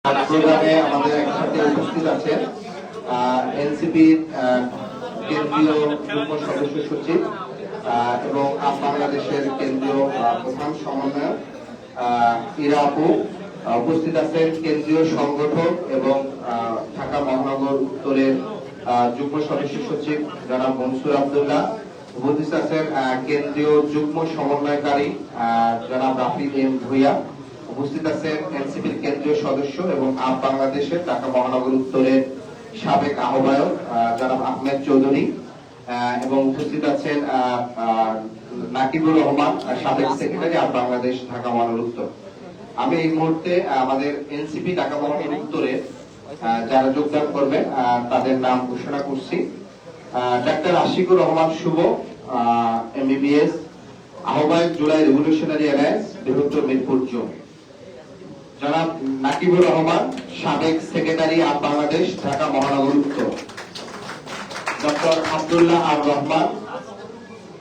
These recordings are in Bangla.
প্রোগ্রামে আমাদের একসাথে উপস্থিত আছেন এনসিপির কেন্দ্রীয় যুগ্ম সদস্য সচিব এবং বাংলাদেশের কেন্দ্রীয় প্রধান সমন্বয়ক ইরা আপু, উপস্থিত আছেন কেন্দ্রীয় সংগঠক এবং ঢাকা মহানগর উত্তরের যুগ্ম সদস্য সচিব জনাব মনসুর আব্দুল্লাহ, উপস্থিত আছেন কেন্দ্রীয় যুগ্ম সমন্বয়কারী জনাব রাফি এম ভুইয়া, উপস্থিত আছেন এনসিপির কেন্দ্রীয় সদস্য এবং বাংলাদেশের ঢাকা মহানগর উত্তরের সাবেক আহ্বায়ক জনাব আহমেদ চৌধুরী, এবং উপস্থিত আছেন নাকিবুর রহমান, সাবেক সেক্রেটারি বাংলাদেশ ঢাকা মহানগর উত্তর। আমি এই মুহূর্তে আমাদের এনসিপি ঢাকা মহানগর উত্তরে যারা যোগদান করবে তাদের নাম ঘোষণা করছি। ডাক্তার আশিকুর রহমান শুভ, এমবিবিএস, আহ্বায়ক জুলাই রেভলিউশনারি অ্যালায়েন্স, বৃহত্তর মিরপুর জোন। জনাব নাকিবুর রহমান, সাবেক সেক্রেটারি বাংলাদেশ ঢাকা মহানগর উত্তর। Doctor Abdullah Ar Rahman,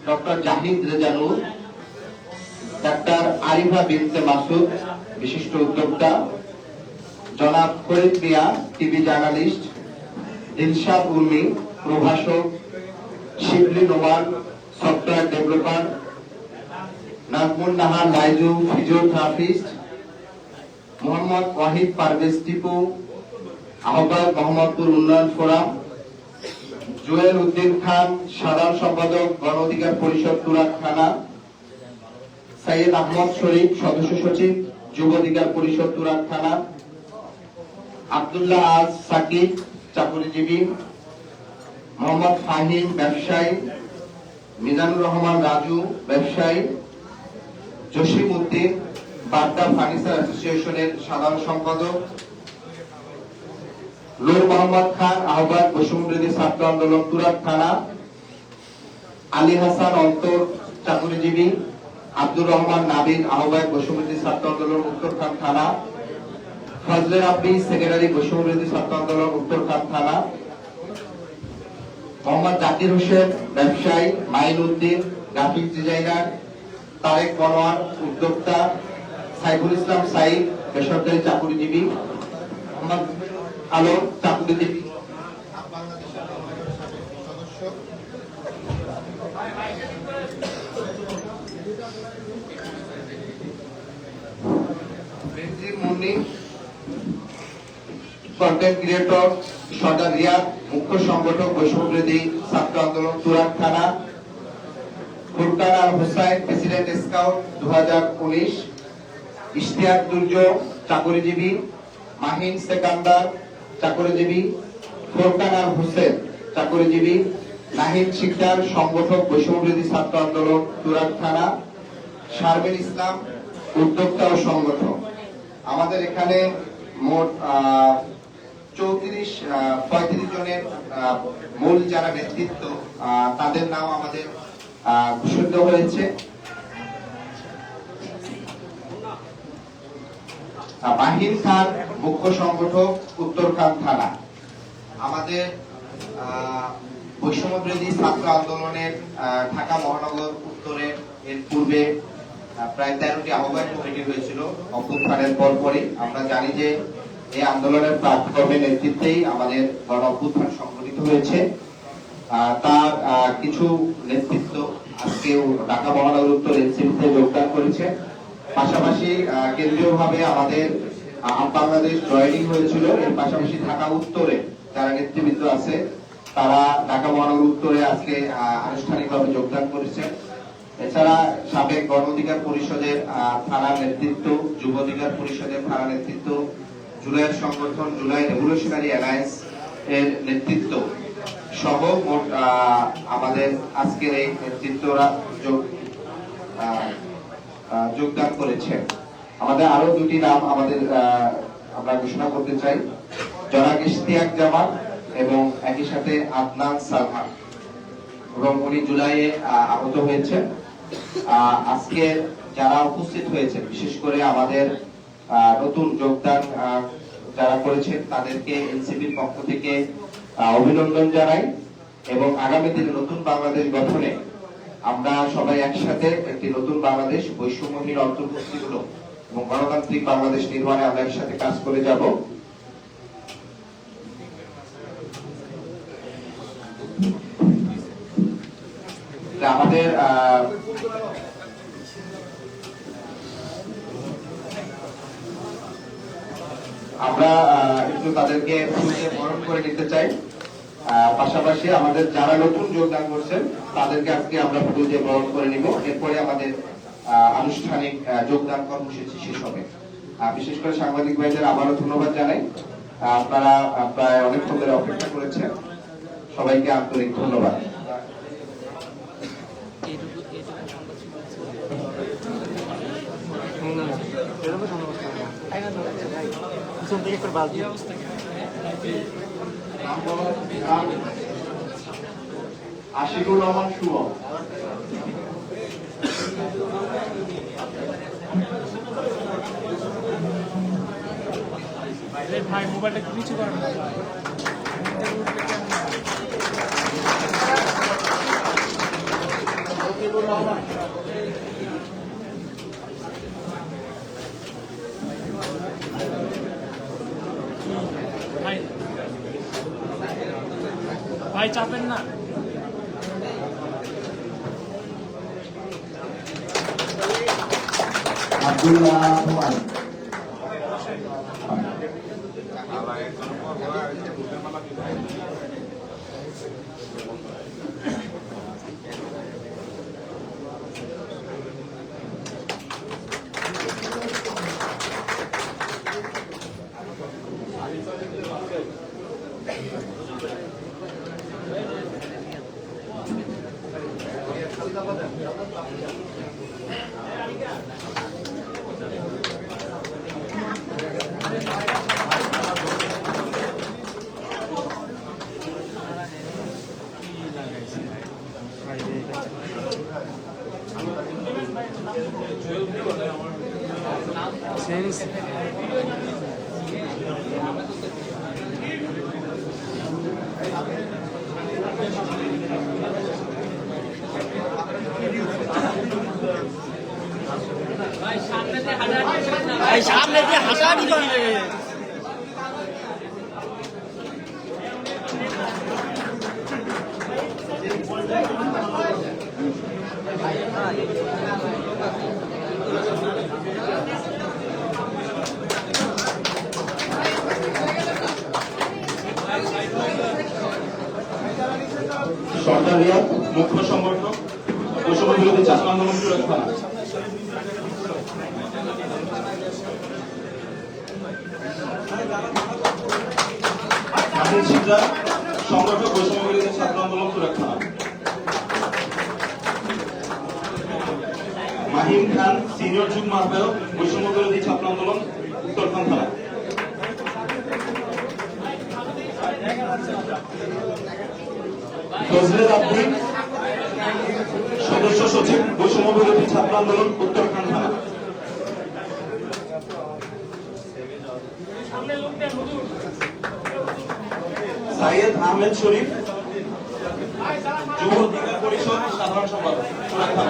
doctor Zahid Rezanur, doctor Arifa Binte Masud, বিশিষ্ট উদ্যোক্তা। জনাব ফরিদ মিয়া, টিভি জার্নালিস্ট। দিলশাদ উর্মি, প্রভাষক। Shibli Noman, software developer. Nazmun Nahar Laizu, physiotherapist. Mohammad Wahid Parvez Tipu, আহ্বায়ক মোহাম্মদপুর উন্নয়ন ফোরাম। জুয়েল উদ্দিন খান, সাধারণ সম্পাদক গণ অধিকার পরিষদ তুরাগ থানা। সৈয়দ আহমদ শরীফ, সদস্য সচিব যুব অধিকার পরিষদ তুরাগ থানা। আব্দুল্লাহ আজ সাকিব, চাকুরিজীবী। মোহাম্মদ ফাহিম, ব্যবসায়ী। মিজানুর রহমান রাজু, ব্যবসায়ী। জসিম উদ্দিন, বাড্ডা ফার্নিচার অ্যাসোসিয়েশনের সাধারণ সম্পাদক। নূর মোহাম্মদ খান, আহ্বায়ক বৈষম্যবিরোধী ছাত্র আন্দোলন তুরাগ থানা। আলী হাসান অন্তর, চাকুরিজীবী। আব্দুর রহমান নাবিল, আহ্বায়ক বৈষম্যবিরোধী ছাত্র আন্দোলন উত্তরখান থানা। ফজলে রাব্বি, সেক্রেটারি বৈষম্যবিরোধী ছাত্র আন্দোলন উত্তরখান থানা। মোহাম্মদ জাকির হোসেন, ব্যবসায়ী। Main Uddin, graphic designer. তারেক মনোয়ার, উদ্যোক্তা। সাইফুল ইসলাম সাইদ, বেসরকারি চাকুরিজীবী। মোহাম্মদ আলম, চাকুরিজীবী। কন্টেন্ট ক্রিয়েটর, সর্দার রিয়াদ, মুখ্য সংগঠক বৈষম্যবিরোধী ছাত্র আন্দোলন তুরাগ থানা। Furkan Al Hussain, president scout 2019। ইশতিয়াক দুর্যোগ, চাকুরিজীবী। মাহিন সেকান্দার, চাকুরিজীবী। ফুরকান আল হুসেন, চাকুরিজীবী। নাহিদ শিকদার, সংগঠক বৈষম্যবিরোধী ছাত্র আন্দোলন তুরাগ থানা। শারমিন ইসলাম, উদ্যোক্তা ও সংগঠক। আমাদের এখানে মোট 35 জনের মূল যারা নেতৃত্ব তাদের নাম আমাদের ঘোষিত হয়েছে। মাহিন খান, মুখ্য সংগঠক, উত্তরখান থানা। আমাদের বৈষম্যবিরোধী ছাত্র আন্দোলনের ঢাকা মহানগর উত্তরের এর পূর্বে প্রায় 13টি আহ্বায়ক কমিটি হয়েছিল অভ্যুত্থানের পরপরই। আমরা জানি যে এই আন্দোলনের প্ল্যাটফর্মের নেতৃত্বেই আমাদের গণ অভ্যুত্থান সংগঠিত হয়েছে। তার কিছু নেতৃত্ব আজকেও ঢাকা মহানগর উত্তর এনসিপিতে যোগদান করেছে। পাশাপাশি কেন্দ্রীয়ভাবে আমাদের বাংলাদেশ জয়েনিং হয়েছিল। এর পাশাপাশি ঢাকা উত্তরে যারা নেতৃবৃন্দ আছে তারা ঢাকা মহানগর উত্তরে আজকে আনুষ্ঠানিকভাবে যোগদান করেছে। এছাড়া সাবেক গণ অধিকার পরিষদের থানার নেতৃত্ব, যুব অধিকার পরিষদের থানা নেতৃত্ব, জুলাইয়ের সংগঠন জুলাই রেভলিউশনারি অ্যালায়েন্স এর নেতৃত্ব সহ মোট আমাদের আজকের এই নেতৃত্বরা যোগদান করেছে। আমাদের আরো দুটি নাম আমরা ঘোষণা করতে চাই। জনাব ইশতিয়াক জামান এবং একই সাথে আদনান সালমান, এবং উনি জুলাইয়ে আহত হয়েছে। আজকে যারা উপস্থিত হয়েছে, বিশেষ করে আমাদের নতুন যোগদান যারা করেছেন তাদেরকে এনসিপির পক্ষ থেকে অভিনন্দন জানাই, এবং আগামী দিনে নতুন বাংলাদেশ গঠনে আমরা সবাই একসাথে একটি নতুন বাংলাদেশ বৈষম্যহীন অন্তর্ভুক্তিমূলক এবং গণতান্ত্রিক বাংলাদেশ নির্মাণে আমরা একসাথে কাজ করে যাব। আমরা একটু তাদেরকে ফুলকে বরণ করে নিতে চাই। পাশাপাশি আমাদের যারা নতুন যোগদান করছেন তাদেরকে আজকে আমরা ফুল দিয়ে বরণ করে নিব। এরপরে আমাদের আনুষ্ঠানিক যোগদান কর্মসূচি শেষ হবে। বিশেষ করে সাংবাদিক ভাইদের আবারও ধন্যবাদ জানাই। আপনারা প্রায় অনেকক্ষণ ধরে অপেক্ষা করেছেন, সবাইকে আন্তরিক ধন্যবাদ। আশিকুর রহমান শুভ। ভাই মোবাইলটা কিছু করেন ভাই চাপেন না। আব্দুল্লাহ হুমায়ুন। সামনে দিয়ে হাসাহাসি করে সরকার রিয়াদ মুখ্য সংগঠক বৈষম্য বিরোধী ছাত্র আন্দোলন সুরক্ষা নাহিদ সিকদার সংগঠক বৈষম্য বিরোধী ছাত্র আন্দোলন সুরক্ষা মাহিম খান সিনিয়র যুগ্ম আহ্বায়ক বৈষম্য বিরোধী ছাত্র আন্দোলন উত্তরখান থানা ফজলে আব্দুল সদস্য সচিব বৈষম্য বিরোধী ছাত্র আন্দোলন উত্তরখান থানা সাইয়েদ আহমেদ শরীফ যুব অধিকার পরিষদ সাধারণ সম্পাদক থানা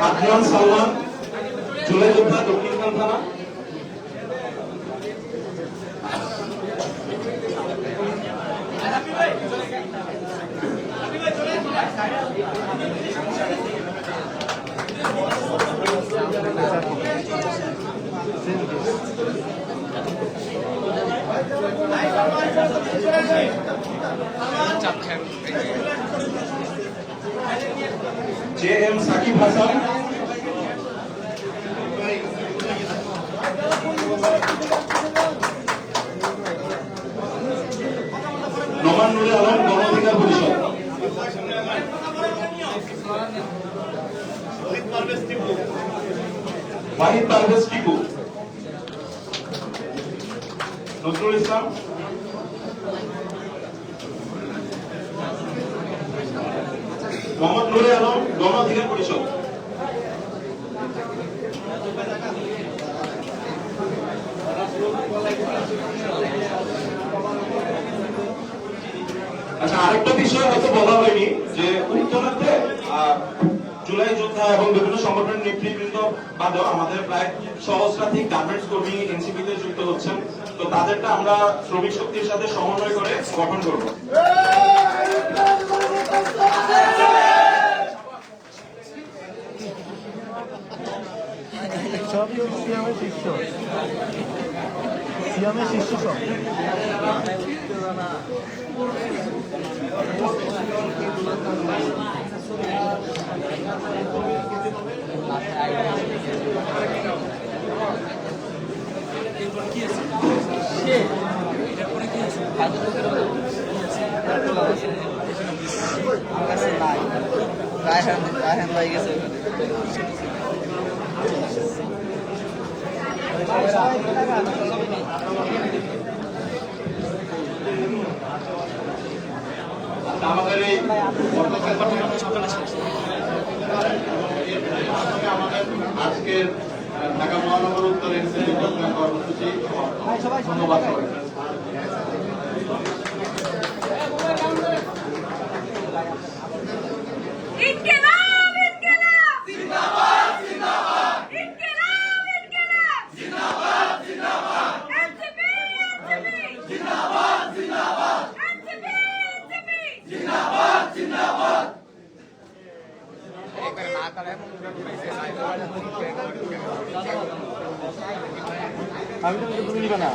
আদনান সালমান জুলাই যোদ্ধা দক্ষিণখান থানা জে এম সাকিব হাসান নোমান নুরে আলম গণ অধিকার পরিষদ ওয়াহিদ পারভেজ টিপু নজরুল ইসলাম মোহাম্মদ নুরে আলম গণ অধিকার পরিষদ আচ্ছা আরেকটা বিষয় হয়তো বলা হয়নি যে উত্তরাতে জুলাই যোদ্ধা এবং বিভিন্ন সংগঠনের নেতৃবৃন্দ বাদেও আমাদের প্রায় সহস্রাধিক গার্মেন্টস কর্মী এনসিপিতে যুক্ত হচ্ছেন, তো তাদেরটা আমরা শ্রমিক শক্তির সাথে সমন্বয় করে গঠন করবো। রায়হান ভাই গেছে আমাদের এই আমাদের আজকের ঢাকা মহানগর উত্তরের কর্মসূচি ধন্যবাদ সবাই। ইনকিলাব ইনকিলাব জিন্দাবাদ জিন্দাবাদ ইনকিলাব ইনকিলাব জিন্দাবাদ জিন্দাবাদ এনসিপি এনসিপি জিন্দাবাদ জিন্দাবাদ এনসিপি এনসিপি জিন্দাবাদ জিন্দাবাদ আমি তো নিবে না